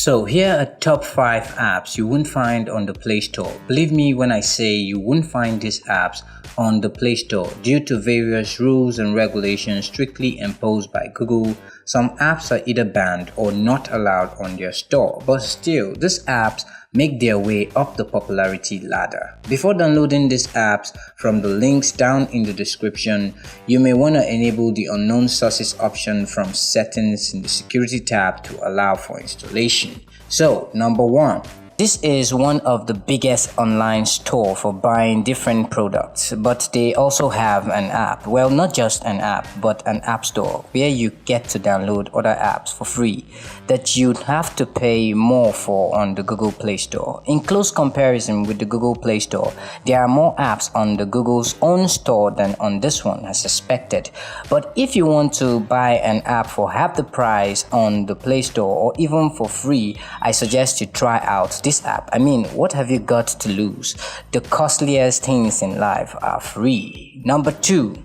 So here are top 5 apps you won't find on the Play Store. Believe me when I say you won't find these apps on the Play Store due to various rules and regulations strictly imposed by Google. Some apps are either banned or not allowed on their store, but still these apps make their way up the popularity ladder. Before downloading these apps from the links down in the description, you may want to enable the unknown sources option from settings in the security tab to allow for installation. So, number 1. This is one of the biggest online store for buying different products, but they also have an app. Well, not just an app, but an app store where you get to download other apps for free that you'd have to pay more for on the Google Play Store. In close comparison with the Google Play Store, there are more apps on the Google's own store than on this one as expected. But if you want to buy an app for half the price on the Play Store or even for free, I suggest you try out this app. I mean, what have you got to lose? The costliest things in life are free. Number 2.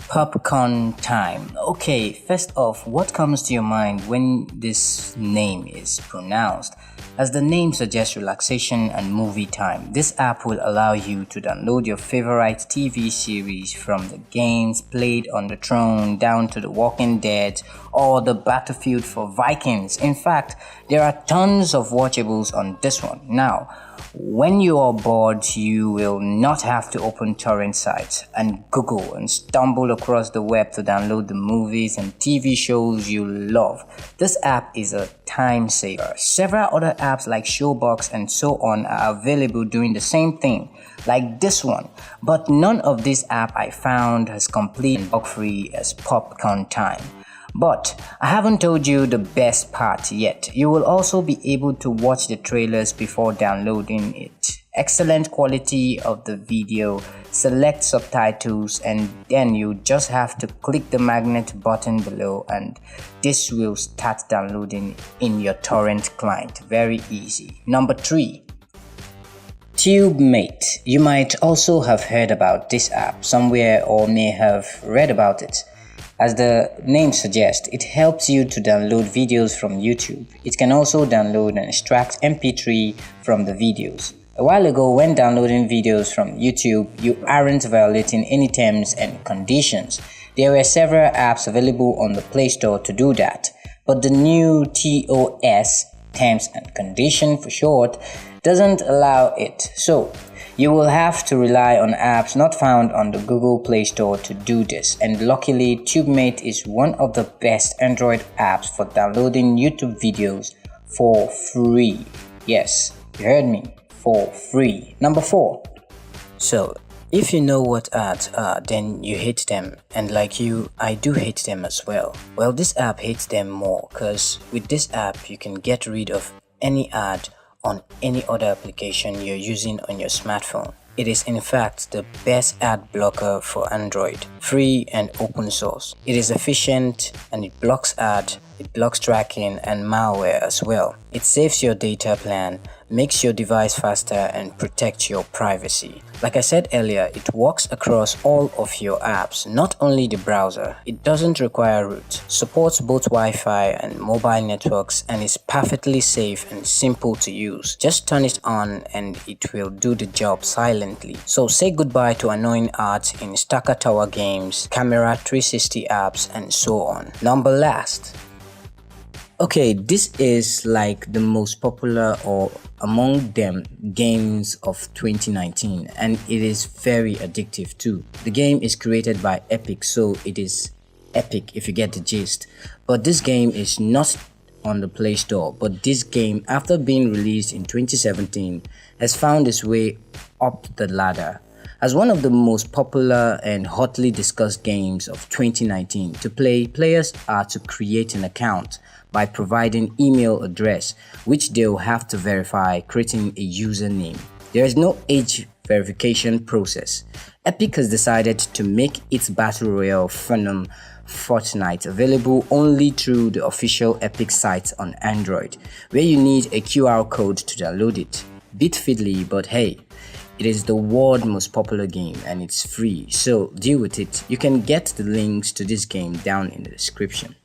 Popcorn time. Okay, first off, what comes to your mind when this name is pronounced? As the name suggests, relaxation and movie time. This app will allow you to download your favorite TV series, from the games played on the throne down to The Walking Dead or the Battlefield for Vikings. In fact, there are tons of watchables on this one. Now, when you are bored, you will not have to open torrent sites and Google and stumble across the web to download the movies and TV shows you love. This app is a time saver. Several other apps like Showbox and so on are available doing the same thing, like this one, but none of these apps I found has complete and bug-free as Popcorn Time. But I haven't told you the best part yet. You will also be able to watch the trailers before downloading it. Excellent quality of the video, select subtitles, and then you just have to click the magnet button below and this will start downloading in your torrent client. Very easy. Number 3. TubeMate. You might also have heard about this app somewhere or may have read about it. As the name suggests, it helps you to download videos from YouTube. It can also download and extract MP3 from the videos. A while ago, when downloading videos from YouTube, you aren't violating any terms and conditions. There were several apps available on the Play Store to do that, but the new TOS, Terms and Condition for short, doesn't allow it. So, you will have to rely on apps not found on the Google Play Store to do this, and luckily TubeMate is one of the best Android apps for downloading YouTube videos for free. Yes, you heard me, for free. Number 4. So, if you know what ads are, then you hate them, and like you, I do hate them as well. Well, this app hates them more, cause with this app you can get rid of any ad on any other application you're using on your smartphone. It is in fact the best ad blocker for Android, free and open source. It is efficient and it blocks ads, it blocks tracking and malware as well. It saves your data plan, makes your device faster and protects your privacy. Like I said earlier, it works across all of your apps, not only the browser. It doesn't require root, supports both Wi-Fi and mobile networks, and is perfectly safe and simple to use. Just turn it on and it will do the job silently. So say goodbye to annoying ads in Stacker Tower games, Camera 360 apps, and so on. Number last. Okay, this is like the most popular or among them games of 2019, and it is very addictive too. The game is created by Epic, so it is epic if you get the gist. But this game is not on the Play Store, but this game, after being released in 2017, has found its way up the ladder as one of the most popular and hotly discussed games of 2019. To play, players are to create an account by providing email address, which they'll have to verify, creating a username. There is no age verification process. Epic has decided to make its Battle Royale phenom Fortnite available only through the official Epic site on Android, where you need a QR code to download it. Bit fiddly, but hey, it is the world's most popular game and it's free, so deal with it. You can get the links to this game down in the description.